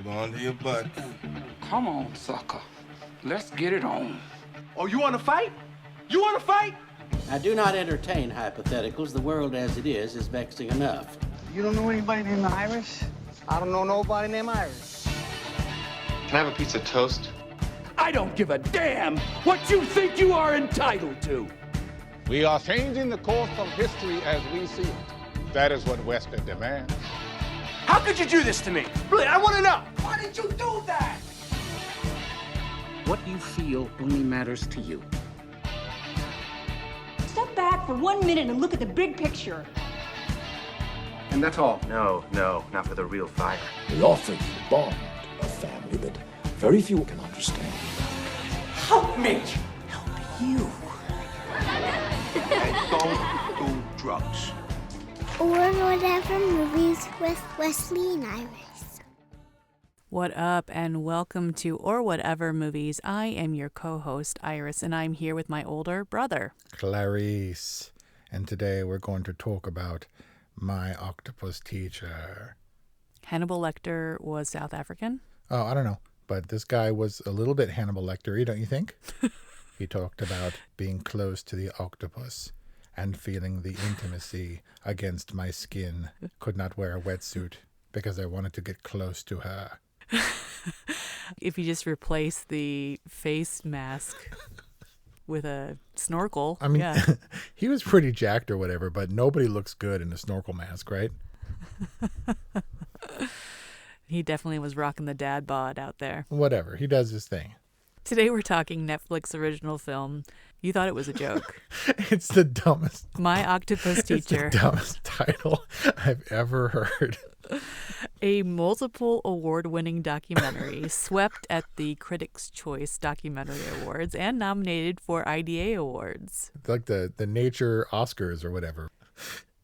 Hold on to your butt. Come on, sucker. Let's get it on. Oh, you want to fight? You want to fight? I do not entertain hypotheticals. The world as it is vexing enough. You don't know anybody named Iris? I don't know nobody named Iris. Can I have a piece of toast? I don't give a damn what you think you are entitled to. We are changing the course of history as we see it. That is what Wesley demands. How could you do this to me? Really, I want to know. Why did you do that? What you feel only matters to you. Step back for 1 minute and look at the big picture. And that's all. No, not for the real fire. We offer you a bond, a family that very few can understand. Help me. Help you. And don't do drugs. Or whatever movies with Wesley and Iris. What up, and welcome to Or Whatever Movies. I am your co-host, Iris, and I'm here with my older brother, Clarice. And today we're going to talk about My Octopus Teacher. Hannibal Lecter was South African. Oh, I don't know. But this guy was a little bit Hannibal Lecter-y, don't you think? He talked about being close to the octopus and feeling the intimacy against my skin. Could not wear a wetsuit because I wanted to get close to her. If you just replace the face mask with a snorkel. I mean, yeah. He was pretty jacked or whatever, but nobody looks good in a snorkel mask, right? He definitely was rocking the dad bod out there. Whatever. He does his thing. Today we're talking Netflix original film. You thought it was a joke. It's the dumbest. My Octopus Teacher. It's the dumbest title I've ever heard. A multiple award-winning documentary swept at the Critics' Choice Documentary Awards and nominated for IDA Awards. It's like the Nature Oscars or whatever.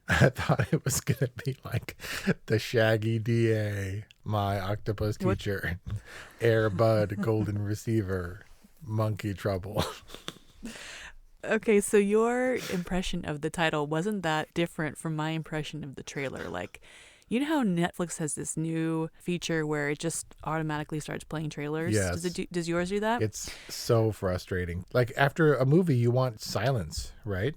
I thought it was going to be like the Shaggy DA, My Octopus Teacher, Air Bud, Golden Receiver, Monkey Trouble. Okay, so your impression of the title wasn't that different from my impression of the trailer. Like, you know how Netflix has this new feature where it just automatically starts playing trailers? Yes. Does yours do that? It's so frustrating. Like, after a movie, you want silence, right?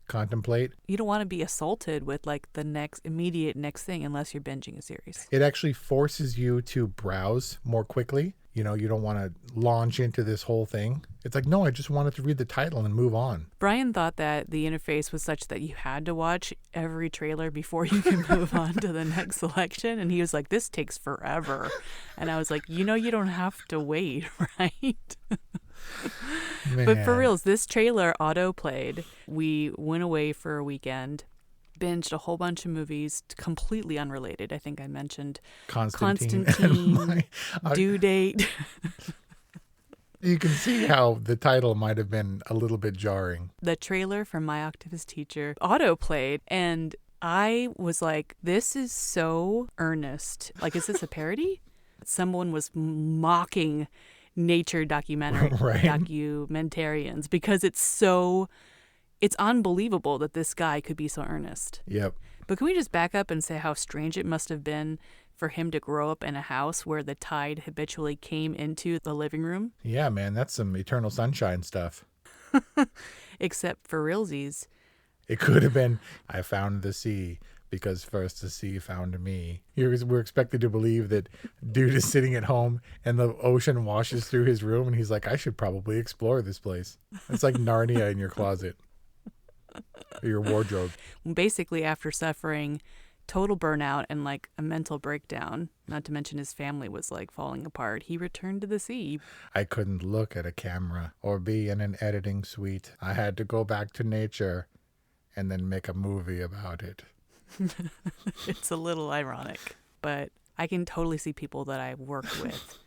Contemplate. You don't want to be assaulted with like the immediate next thing unless you're binging a series. It actually forces you to browse more quickly. You know, you don't want to launch into this whole thing. It's like, no, I just wanted to read the title and move on. Brian thought that the interface was such that you had to watch every trailer before you can move on to the next selection. And he was like, this takes forever. And I was like, you don't have to wait, right? But for reals, this trailer auto-played. We went away for a weekend, binged a whole bunch of movies, completely unrelated. I think I mentioned Constantine Due Date. You can see how the title might have been a little bit jarring. The trailer for My Octopus Teacher auto-played, and I was like, this is so earnest. Like, is this a parody? Someone was mocking nature documentarians because it's unbelievable that this guy could be so earnest. Yep. But can we just back up and say how strange it must have been for him to grow up in a house where the tide habitually came into the living room? Yeah, man, that's some Eternal Sunshine stuff. Except for realsies. It could have been, I found the sea because first the sea found me. We're expected to believe that dude is sitting at home and the ocean washes through his room and he's like, I should probably explore this place. It's like Narnia in your closet. Or your wardrobe. Basically, after suffering total burnout and like a mental breakdown, not to mention his family was like falling apart, he returned to the sea. I couldn't look at a camera or be in an editing suite. I had to go back to nature and then make a movie about it. It's a little ironic, but I can totally see people that I've worked with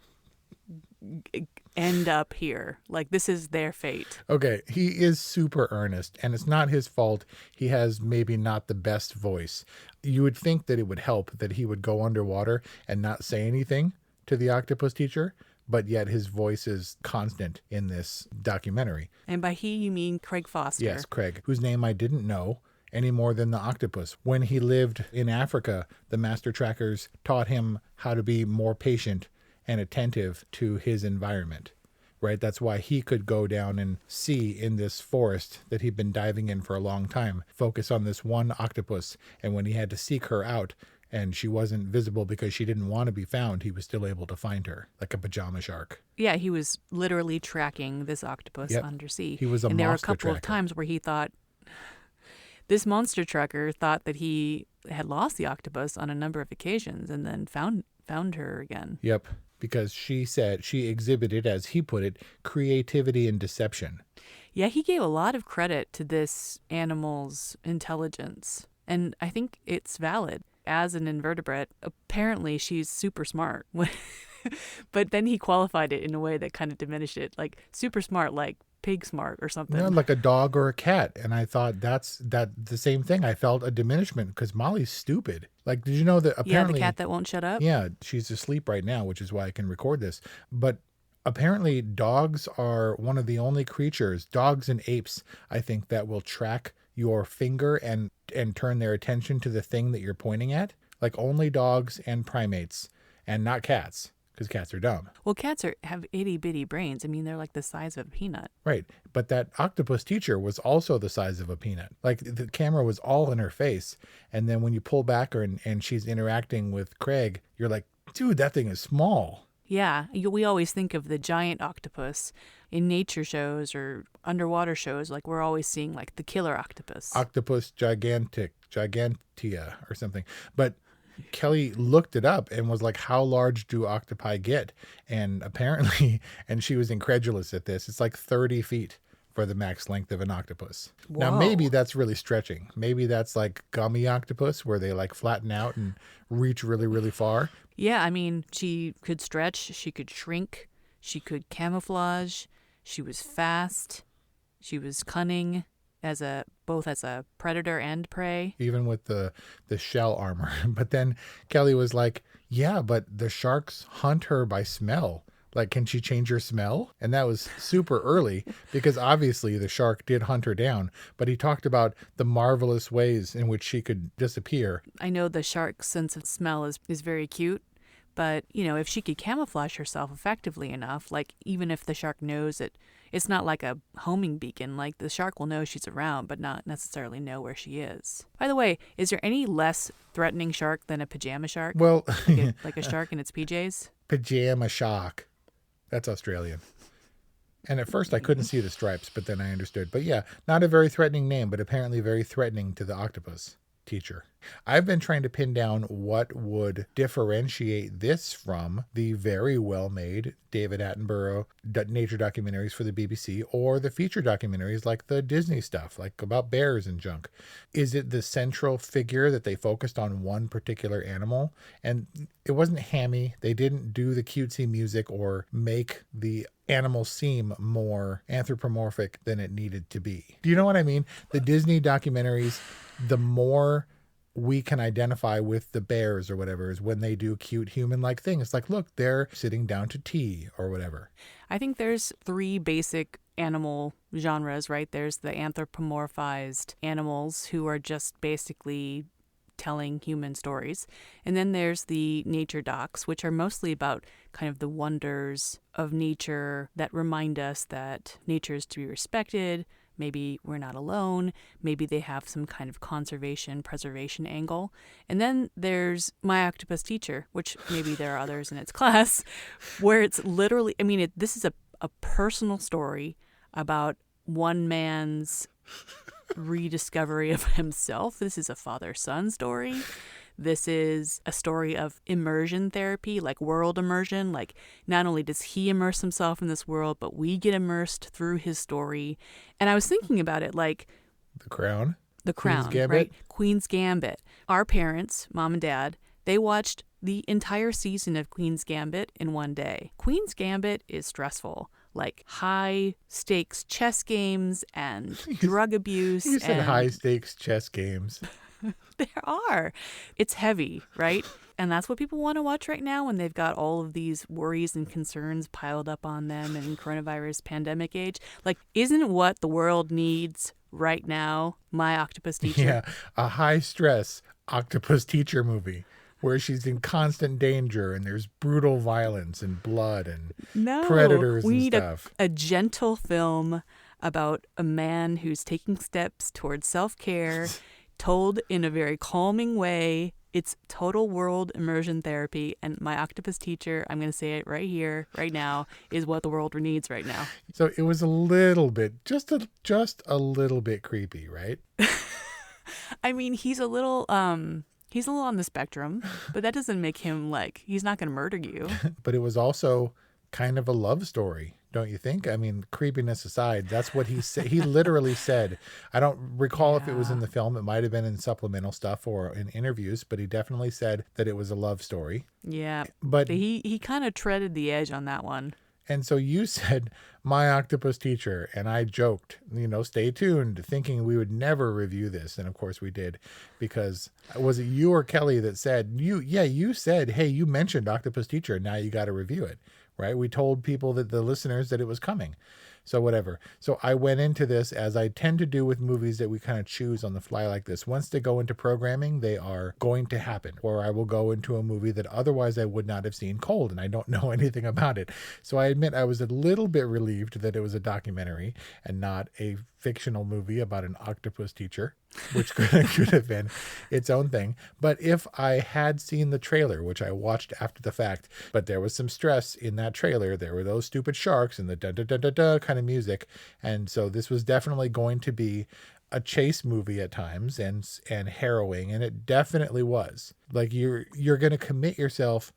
end up here. Like, this is their fate. Okay, he is super earnest, and it's not his fault. He has maybe not the best voice. You would think that it would help that he would go underwater and not say anything to the octopus teacher, but yet his voice is constant in this documentary. And by he, you mean Craig Foster. Yes, Craig, whose name I didn't know. any more than the octopus. When he lived in Africa, the master trackers taught him how to be more patient and attentive to his environment. Right? That's why he could go down and see in this forest that he'd been diving in for a long time, focus on this one octopus. And when he had to seek her out and she wasn't visible because she didn't want to be found, he was still able to find her like a pajama shark. Yeah, he was literally tracking this octopus undersea. He was a and there were a monster couple tracker. of times where he thought, this monster tracker thought that he had lost the octopus on a number of occasions and then found her again. Yep. Because she said she exhibited, as he put it, creativity and deception. Yeah, he gave a lot of credit to this animal's intelligence. And I think it's valid. As an invertebrate, apparently she's super smart. But then he qualified it in a way that kind of diminished it. Like super smart, like pig smart or something. Yeah, like a dog or a cat. And I thought that's the same thing. I felt a diminishment because Molly's stupid. Like, did you know that apparently... Yeah, the cat that won't shut up? Yeah, she's asleep right now, which is why I can record this. But apparently dogs are one of the only creatures, dogs and apes, I think, that will track your finger and turn their attention to the thing that you're pointing at. Like only dogs and primates and not cats. Because cats are dumb. Well, cats have itty-bitty brains. I mean, they're like the size of a peanut. Right. But that octopus teacher was also the size of a peanut. Like the camera was all in her face. And then when you pull back her and she's interacting with Craig, you're like, dude, that thing is small. Yeah. We always think of the giant octopus in nature shows or underwater shows. Like we're always seeing like the killer octopus. Octopus gigantea or something. But Kelly looked it up and was like, how large do octopi get? And apparently, and she was incredulous at this, it's like 30 feet for the max length of an octopus. Whoa. Now, maybe that's really stretching. Maybe that's like gummy octopus where they like flatten out and reach really, really far. Yeah, I mean, she could stretch, she could shrink, she could camouflage, she was fast, she was cunning. Both as a predator and prey. Even with the shell armor. But then Kelly was like, yeah, but the sharks hunt her by smell. Like, can she change her smell? And that was super early because obviously the shark did hunt her down. But he talked about the marvelous ways in which she could disappear. I know the shark's sense of smell is very cute. But, if she could camouflage herself effectively enough, like even if the shark knows it, it's not like a homing beacon. Like the shark will know she's around, but not necessarily know where she is. By the way, is there any less threatening shark than a pajama shark? Well, like a shark in its PJs? Pajama shark. That's Australian. And at first I couldn't see the stripes, but then I understood. But yeah, not a very threatening name, but apparently very threatening to the octopus teacher. I've been trying to pin down what would differentiate this from the very well-made David Attenborough nature documentaries for the BBC or the feature documentaries like the Disney stuff, like about bears and junk. Is it the central figure that they focused on one particular animal? And it wasn't hammy. They didn't do the cutesy music or make the animal seem more anthropomorphic than it needed to be. Do you know what I mean? The Disney documentaries, the more we can identify with the bears or whatever is when they do cute human-like things. Like, look, they're sitting down to tea or whatever. I think there's 3 basic animal genres, right? There's the anthropomorphized animals who are just basically telling human stories. And then there's the nature docs, which are mostly about kind of the wonders of nature that remind us that nature is to be respected. Maybe we're not alone. Maybe they have some kind of conservation, preservation angle. And then there's My Octopus Teacher, which maybe there are others in its class, where it's literally, this is a personal story about one man's rediscovery of himself. This is a father-son story. This is a story of immersion therapy, like world immersion. Like, not only does he immerse himself in this world, but we get immersed through his story. And I was thinking about it like... The Crown? The Crown, Queen's Gambit? right? Queen's Gambit. Our parents, mom and dad, they watched the entire season of Queen's Gambit in one day. Queen's Gambit is stressful. Like high-stakes chess games and drug abuse. You said high-stakes chess games. There are. It's heavy, right? And that's what people want to watch right now when they've got all of these worries and concerns piled up on them in coronavirus pandemic age. Like, isn't what the world needs right now, My Octopus Teacher. Yeah, a high-stress octopus teacher movie where she's in constant danger and there's brutal violence and blood and predators we and need stuff. a gentle film about a man who's taking steps towards self-care, told in a very calming way. It's total world immersion therapy, and My Octopus Teacher, I'm going to say it right here, right now, is what the world needs right now. So it was a little bit, just a little bit creepy, right? I mean, he's a little on the spectrum, but that doesn't make him he's not going to murder you. But it was also kind of a love story, don't you think? I mean, creepiness aside, that's what he said. He literally said, I don't recall if it was in the film. It might have been in supplemental stuff or in interviews, but he definitely said that it was a love story. Yeah, but he kind of treaded the edge on that one. And so you said, My Octopus Teacher, and I joked, stay tuned, thinking we would never review this. And of course we did, because was it you or Kelly that said, you said, hey, you mentioned Octopus Teacher, now you got to review it, right? We told people, that the listeners, that it was coming. So whatever. So I went into this, as I tend to do with movies that we kind of choose on the fly like this. Once they go into programming, they are going to happen. Or I will go into a movie that otherwise I would not have seen cold, and I don't know anything about it. So I admit I was a little bit relieved that it was a documentary and not a fictional movie about an octopus teacher, which could have been its own thing. But if I had seen the trailer, which I watched after the fact, but there was some stress in that trailer. There were those stupid sharks and the da-da-da-da-da kind of music. And so this was definitely going to be a chase movie at times and harrowing. And it definitely was. Like you're going to commit yourself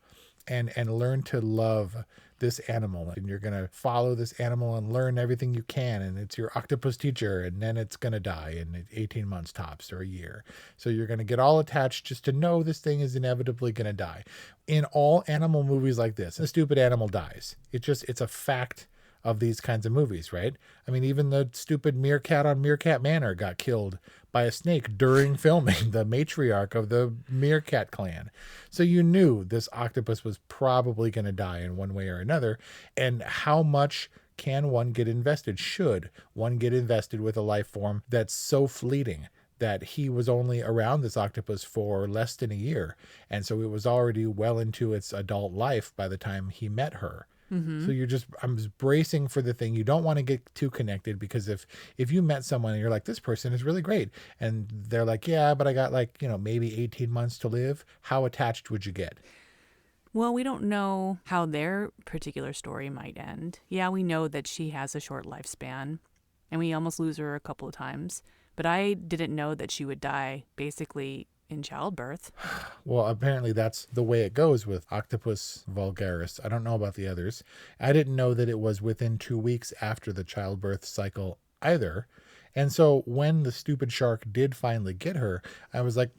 and learn to love this animal, and you're going to follow this animal and learn everything you can, and it's your octopus teacher, and then it's going to die in 18 months tops or a year. So you're going to get all attached just to know this thing is inevitably going to die. In all animal movies like this, a stupid animal dies. It's a fact of these kinds of movies, right? I mean, even the stupid meerkat on Meerkat Manor got killed by a snake during filming, the matriarch of the meerkat clan. So you knew this octopus was probably going to die in one way or another. And how much can one get invested? Should one get invested with a life form that's so fleeting? That he was only around this octopus for less than a year. And so it was already well into its adult life by the time he met her. Mm-hmm. So I'm just bracing for the thing. You don't want to get too connected, because if you met someone and you're like, this person is really great, and they're like, yeah, but I got maybe 18 months to live, how attached would you get? Well, we don't know how their particular story might end. Yeah, we know that she has a short lifespan, and we almost lose her a couple of times. But I didn't know that she would die basically in childbirth. Well, apparently that's the way it goes with Octopus vulgaris. I don't know about the others. I didn't know that it was within 2 weeks after the childbirth cycle either. And so when the stupid shark did finally get her, I was like,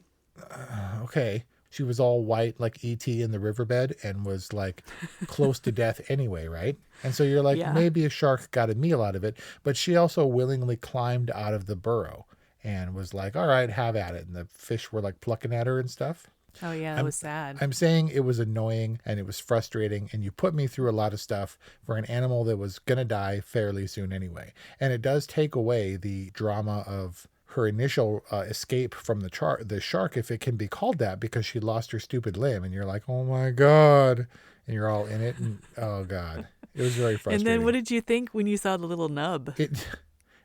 okay. She was all white like E.T. in the riverbed and was like close to death anyway, right? And so you're like, maybe a shark got a meal out of it, but she also willingly climbed out of the burrow and was like, all right, have at it. And the fish were like plucking at her and stuff. Oh, yeah, that was sad. I'm saying it was annoying and it was frustrating, and you put me through a lot of stuff for an animal that was going to die fairly soon anyway. And it does take away the drama of her initial escape from the shark, if it can be called that, because she lost her stupid limb. And you're like, oh, my God. And you're all in it. And oh, God. It was very frustrating. And then what did you think when you saw the little nub?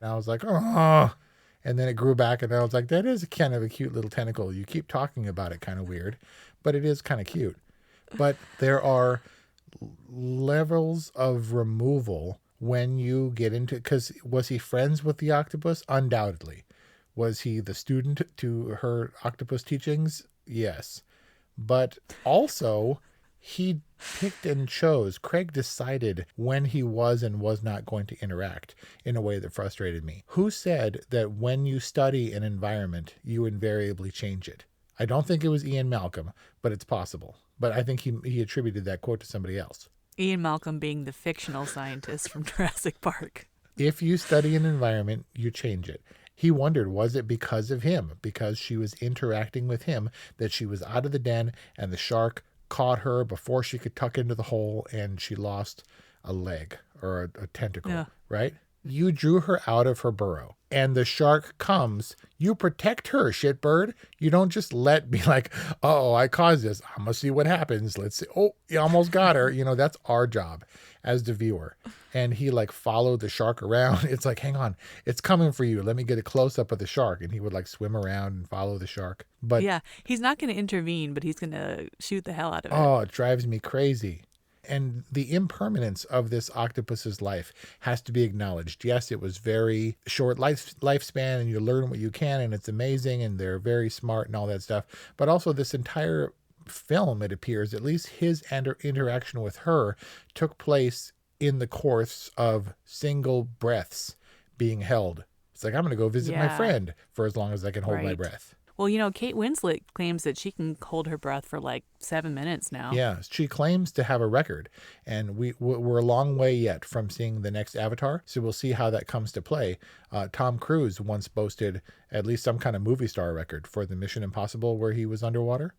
I was like, oh. And then it grew back, and I was like, that is kind of a cute little tentacle. You keep talking about it kind of weird, but it is kind of cute. But there are levels of removal when you get into, because was he friends with the octopus? Undoubtedly. Was he the student to her octopus teachings? Yes. But also, he picked and chose. Craig decided when he was and was not going to interact in a way that frustrated me. Who said that when you study an environment, you invariably change it? I don't think it was Ian Malcolm, but it's possible. But I think he attributed that quote to somebody else. Ian Malcolm being the fictional scientist from Jurassic Park. If you study an environment, you change it. He wondered, was it because of him, because she was interacting with him, that she was out of the den and the shark caught her before she could tuck into the hole and she lost a leg or a tentacle, right? You drew her out of her burrow. and the shark comes, you protect her, shitbird. You don't just be like, oh, I caused this. I'm going to see what happens. Let's see. Oh, you almost got her. That's our job as the viewer. And he followed the shark around. It's like, hang on, it's coming for you. Let me get a close up of the shark. And he would swim around and follow the shark. But yeah, he's not going to intervene, but he's going to shoot the hell out of it. Oh, it drives me crazy. And the impermanence of this octopus's life has to be acknowledged. Yes, it was very short lifespan, and you learn what you can, and it's amazing, and they're very smart and all that stuff. But also this entire film, it appears, at least his interaction with her, took place in the course of single breaths being held. It's like, I'm going to go visit my friend for as long as I can hold my breath. Well, Kate Winslet claims that she can hold her breath for 7 minutes now. Yeah, she claims to have a record, and we're a long way yet from seeing the next Avatar, so we'll see how that comes to play. Tom Cruise once boasted at least some kind of movie star record for the Mission Impossible where he was underwater,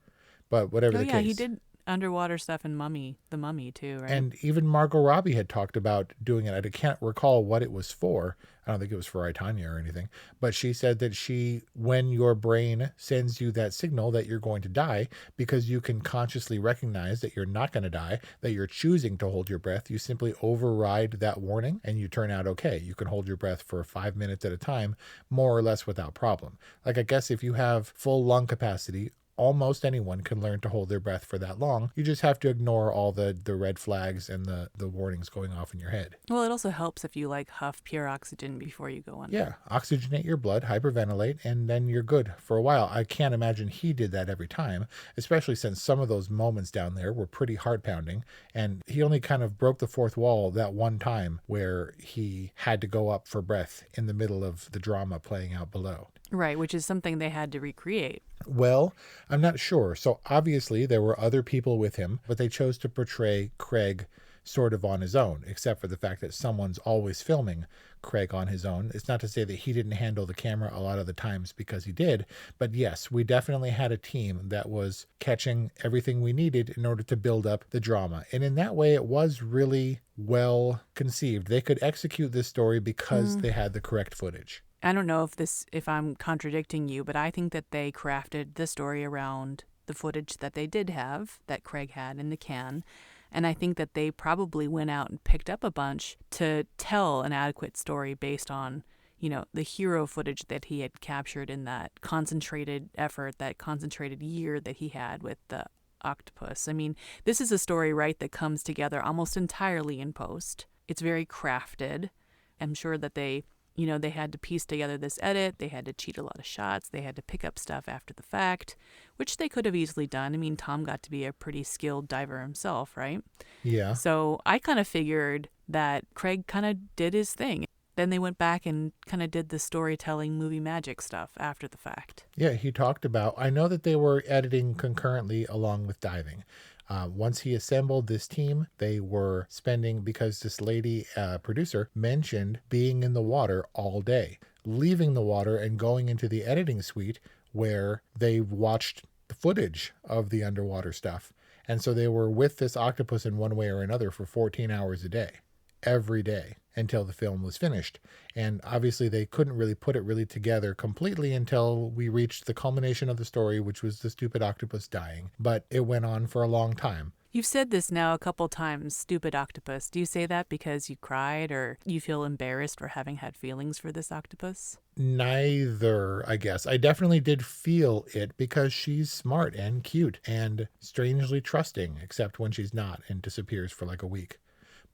but whatever the case. He did underwater stuff in The Mummy too, right? And even Margot Robbie had talked about doing it. I can't recall what it was for. I don't think it was for I, Tonya or anything. But she said that when your brain sends you that signal that you're going to die, because you can consciously recognize that you're not going to die, that you're choosing to hold your breath, you simply override that warning and you turn out okay. You can hold your breath for 5 minutes at a time, more or less without problem. I guess if you have full lung capacity, almost anyone can learn to hold their breath for that long. You just have to ignore all the red flags and the warnings going off in your head. Well, it also helps if you huff pure oxygen before you go under. Yeah, oxygenate your blood, hyperventilate, and then you're good for a while. I can't imagine he did that every time, especially since some of those moments down there were pretty heart-pounding, and he only kind of broke the fourth wall that one time where he had to go up for breath in the middle of the drama playing out below. Right, which is something they had to recreate. Well, I'm not sure. So obviously there were other people with him, but they chose to portray Craig sort of on his own, except for the fact that someone's always filming Craig on his own. It's not to say that he didn't handle the camera a lot of the times, because he did. But yes, we definitely had a team that was catching everything we needed in order to build up the drama. And in that way, it was really well conceived. They could execute this story because they had the correct footage. I don't know if I'm contradicting you, but I think that they crafted the story around the footage that they did have, that Craig had in the can. And I think that they probably went out and picked up a bunch to tell an adequate story based on, the hero footage that he had captured in that concentrated effort, that concentrated year that he had with the octopus. I mean, this is a story, right, that comes together almost entirely in post. It's very crafted. I'm sure that they had to piece together this edit. They had to cheat a lot of shots. They had to pick up stuff after the fact, which they could have easily done. I mean, Tom got to be a pretty skilled diver himself, right? Yeah. So I kind of figured that Craig kind of did his thing. Then they went back and kind of did the storytelling movie magic stuff after the fact. Yeah, he talked about, I know that they were editing concurrently along with diving. Once he assembled this team, they were spending, because this lady producer mentioned being in the water all day, leaving the water and going into the editing suite where they watched the footage of the underwater stuff. And so they were with this octopus in one way or another for 14 hours a day, every day, until the film was finished. And obviously they couldn't really put it really together completely until we reached the culmination of the story, which was the stupid octopus dying. But it went on for a long time. You've said this now a couple times, stupid octopus. Do you say that because you cried or you feel embarrassed for having had feelings for this octopus? Neither, I guess. I definitely did feel it because she's smart and cute and strangely trusting, except when she's not and disappears for a week.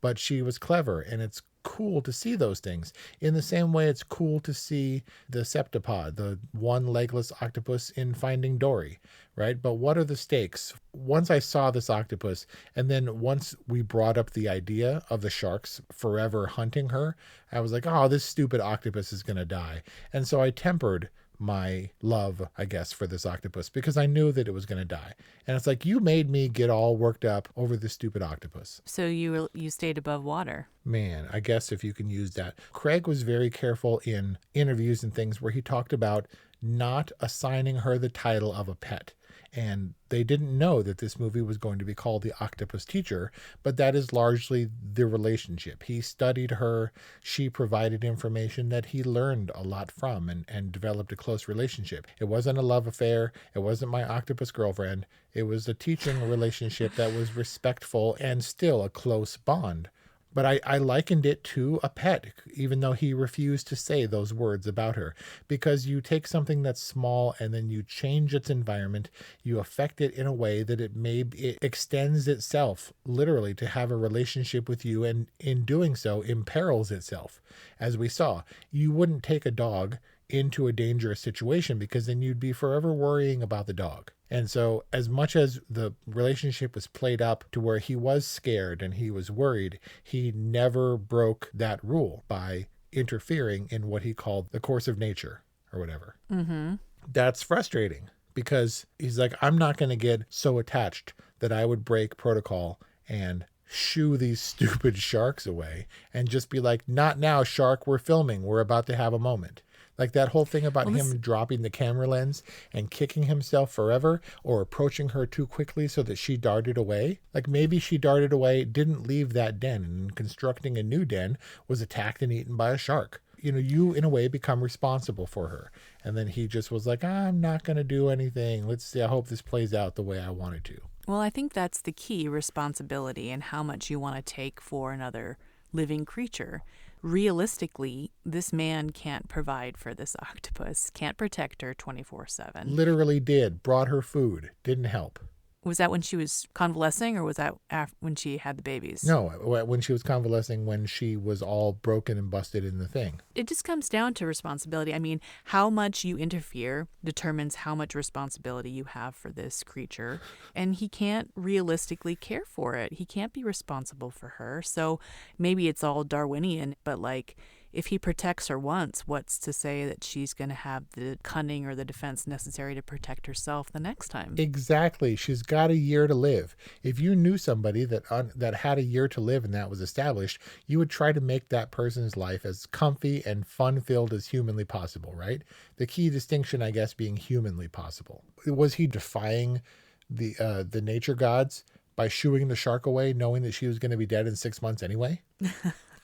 But she was clever, and it's cool to see those things. In the same way it's cool to see the septipod, the one legless octopus in Finding Dory, right? But what are the stakes? Once I saw this octopus, and then once we brought up the idea of the sharks forever hunting her, I was like, oh, this stupid octopus is going to die. And so I tempered my love, I guess, for this octopus because I knew that it was going to die. And it's like, you made me get all worked up over this stupid octopus. So you stayed above water. Man, I guess if you can use that. Craig was very careful in interviews and things where he talked about not assigning her the title of a pet. And they didn't know that this movie was going to be called The Octopus Teacher, but that is largely the relationship. He studied her. She provided information that he learned a lot from and developed a close relationship. It wasn't a love affair. It wasn't my octopus girlfriend. It was a teaching relationship that was respectful and still a close bond. But I likened it to a pet, even though he refused to say those words about her. Because you take something that's small and then you change its environment, you affect it in a way that it extends itself literally to have a relationship with you, and in doing so imperils itself. As we saw, you wouldn't take a dog into a dangerous situation because then you'd be forever worrying about the dog. And so as much as the relationship was played up to where he was scared and he was worried, he never broke that rule by interfering in what he called the course of nature or whatever. Mm-hmm. That's frustrating because he's like, I'm not going to get so attached that I would break protocol and shoo these stupid sharks away and just be like, not now, shark, we're filming. We're about to have a moment. Like that whole thing about him dropping the camera lens and kicking himself forever or approaching her too quickly so that she darted away. Like maybe she darted away, didn't leave that den, and constructing a new den was attacked and eaten by a shark. You know, you in a way become responsible for her. And then he just was like, I'm not going to do anything. Let's see. I hope this plays out the way I want it to. Well, I think that's the key, responsibility and how much you want to take for another living creature. Realistically, this man can't provide for this octopus, can't protect her 24/7. Literally did. Brought her food. Didn't help. Was that when she was convalescing, or was that when she had the babies? No, when she was convalescing, when she was all broken and busted in the thing. It just comes down to responsibility. I mean, how much you interfere determines how much responsibility you have for this creature. And he can't realistically care for it. He can't be responsible for her. So maybe it's all Darwinian, but like, if he protects her once, what's to say that she's going to have the cunning or the defense necessary to protect herself the next time? Exactly. She's got a year to live. If you knew somebody that had a year to live and that was established, you would try to make that person's life as comfy and fun-filled as humanly possible, right? The key distinction, I guess, being humanly possible. Was he defying the nature gods by shooing the shark away, knowing that she was going to be dead in 6 months anyway?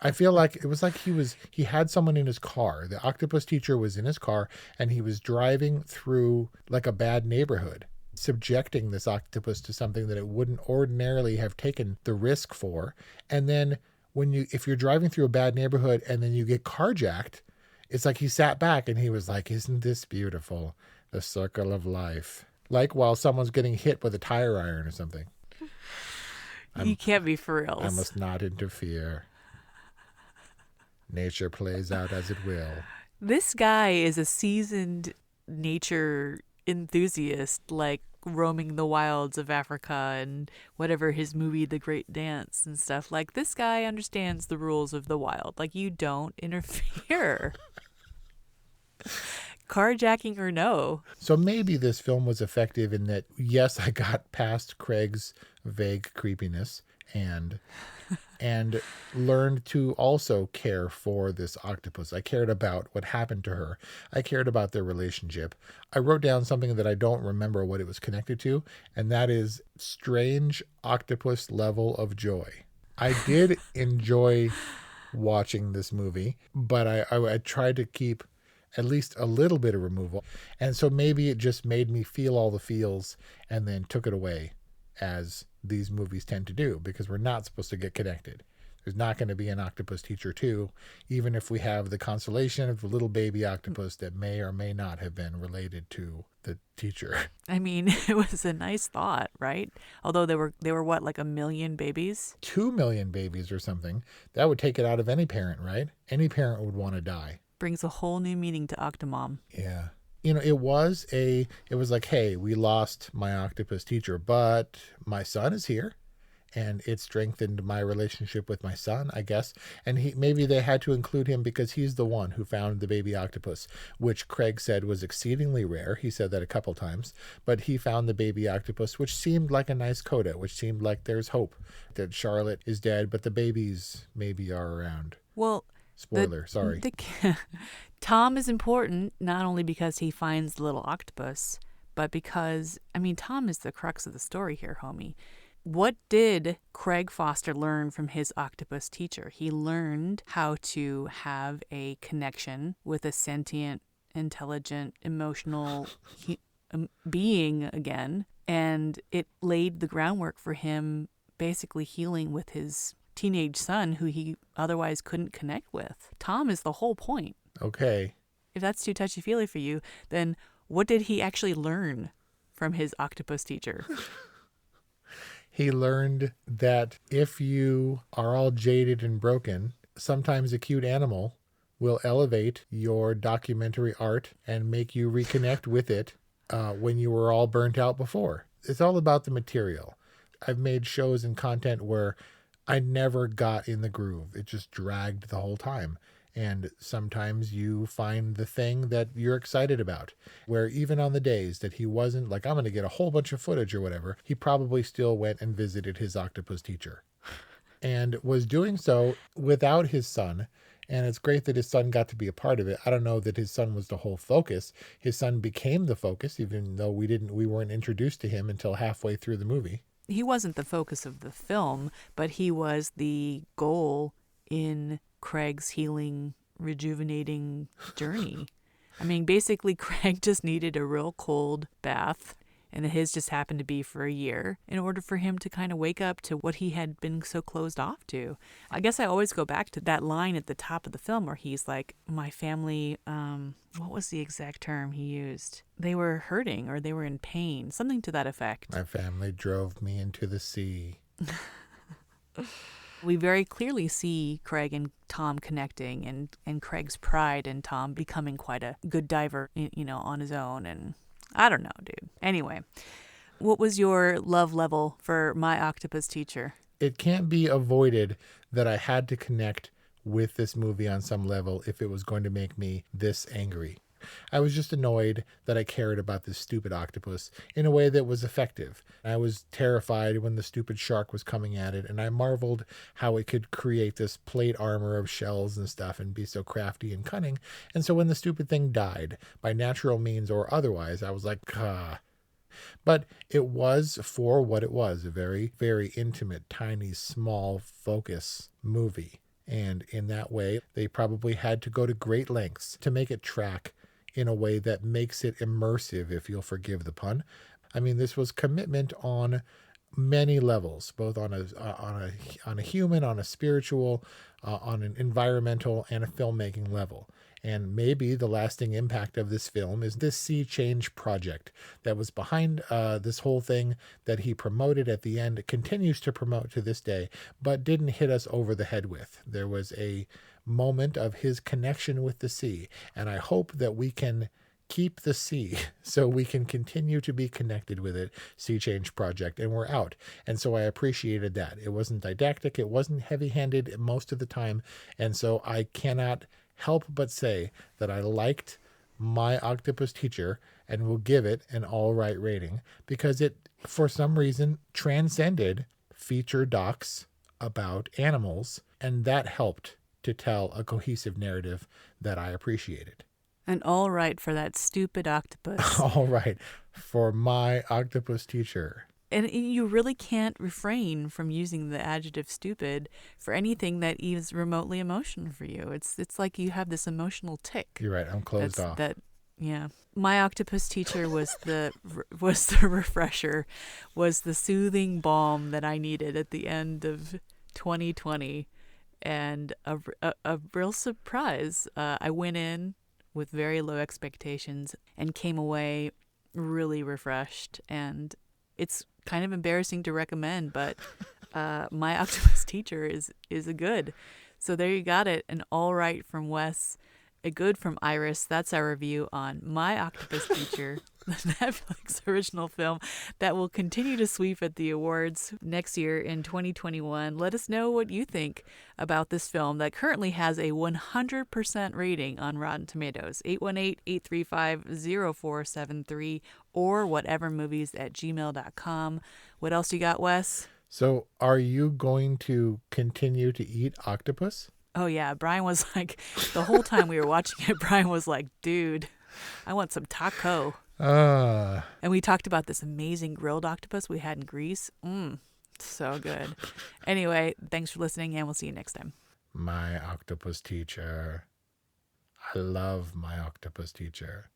I feel like it was like he had someone in his car. The octopus teacher was in his car and he was driving through like a bad neighborhood, subjecting this octopus to something that it wouldn't ordinarily have taken the risk for. And then if you're driving through a bad neighborhood and then you get carjacked, it's like he sat back and he was like, isn't this beautiful? The circle of life. Like while someone's getting hit with a tire iron or something. You can't be for real. I must not interfere. Nature plays out as it will. This guy is a seasoned nature enthusiast, like roaming the wilds of Africa and whatever his movie, The Great Dance and stuff. Like, this guy understands the rules of the wild. Like, you don't interfere. Carjacking or no. So maybe this film was effective in that, yes, I got past Craig's vague creepiness and learned to also care for this octopus. I cared about what happened to her. I cared about their relationship. I wrote down something that I don't remember what it was connected to, and that is strange octopus level of joy. I did enjoy watching this movie, but I tried to keep at least a little bit of removal. And so maybe it just made me feel all the feels and then took it away, as these movies tend to do, because we're not supposed to get connected. There's not going to be an Octopus Teacher 2, even if we have the consolation of the little baby octopus that may or may not have been related to the teacher. I mean, it was a nice thought, right? Although they were what, like 1 million babies? 2 million babies or something. That would take it out of any parent, right? Any parent would want to die. Brings a whole new meaning to Octomom. Yeah. You know, it was like, hey, we lost my octopus teacher, but my son is here. And it strengthened my relationship with my son, I guess. And maybe they had to include him because he's the one who found the baby octopus, which Craig said was exceedingly rare. He said that a couple times. But he found the baby octopus, which seemed like a nice coda, which seemed like there's hope that Charlotte is dead, but the babies maybe are around. Well, spoiler, sorry. Tom is important, not only because he finds the little octopus, but because, I mean, Tom is the crux of the story here, homie. What did Craig Foster learn from his octopus teacher? He learned how to have a connection with a sentient, intelligent, emotional being again, and it laid the groundwork for him basically healing with his teenage son who he otherwise couldn't connect with. Tom is the whole point. Okay. If that's too touchy-feely for you, then what did he actually learn from his octopus teacher? He learned that if you are all jaded and broken, sometimes a cute animal will elevate your documentary art and make you reconnect with it when you were all burnt out before. It's all about the material. I've made shows and content where I never got in the groove. It just dragged the whole time. And sometimes you find the thing that you're excited about, where even on the days that he wasn't like, I'm going to get a whole bunch of footage or whatever, he probably still went and visited his octopus teacher and was doing so without his son. And it's great that his son got to be a part of it. I don't know that his son was the whole focus. His son became the focus, even though we weren't introduced to him until halfway through the movie. He wasn't the focus of the film, but he was the goal in Craig's healing, rejuvenating journey. I mean, basically, Craig just needed a real cold bath, and his just happened to be for a year, in order for him to kind of wake up to what he had been so closed off to. I guess I always go back to that line at the top of the film where he's like, my family, what was the exact term he used? They were hurting or they were in pain, something to that effect. My family drove me into the sea. We very clearly see Craig and Tom connecting, and Craig's pride in Tom becoming quite a good diver, on his own. And I don't know, dude. Anyway, what was your love level for My Octopus Teacher? It can't be avoided that I had to connect with this movie on some level if it was going to make me this angry. I was just annoyed that I cared about this stupid octopus in a way that was effective. I was terrified when the stupid shark was coming at it, and I marveled how it could create this plate armor of shells and stuff and be so crafty and cunning. And so when the stupid thing died, by natural means or otherwise, I was like, ah. But it was, for what it was, a very, very intimate, tiny, small focus movie. And in that way, they probably had to go to great lengths to make it track in a way that makes it immersive, if you'll forgive the pun. I mean, this was commitment on many levels, both on a human, on a spiritual, on an environmental, and a filmmaking level. And maybe the lasting impact of this film is this sea change project that was behind this whole thing that he promoted at the end, continues to promote to this day, but didn't hit us over the head with. There was a moment of his connection with the sea, and I hope that we can keep the sea so we can continue to be connected with it. Sea Change Project, and we're out. And so I appreciated that. It wasn't didactic, it wasn't heavy-handed most of the time, and so I cannot help but say that I liked My Octopus Teacher and will give it an all right rating because it, for some reason, transcended feature docs about animals, and that helped to tell a cohesive narrative that I appreciated. And all right for that stupid octopus. All right for My Octopus Teacher. And you really can't refrain from using the adjective stupid for anything that is remotely emotional for you. It's like you have this emotional tick. You're right. I'm closed off. Yeah. My Octopus Teacher was the refresher, was the soothing balm that I needed at the end of 2020. And a real surprise. I went in with very low expectations and came away really refreshed. And it's kind of embarrassing to recommend, but My Octopus Teacher is a good. So there you got it. An all right from Wes, a good from Iris. That's our review on My Octopus Teacher, the Netflix original film that will continue to sweep at the awards next year in 2021. Let us know what you think about this film that currently has a 100% rating on Rotten Tomatoes. 818-835-0473 or whatevermovies@gmail.com. What else you got, Wes? So are you going to continue to eat octopus? Oh, yeah. Brian was like, the whole time we were watching it, Brian was like, dude, I want some taco. And we talked about this amazing grilled octopus we had in Greece. So good. Anyway, thanks for listening, and we'll see you next time. My octopus teacher. I love my octopus teacher.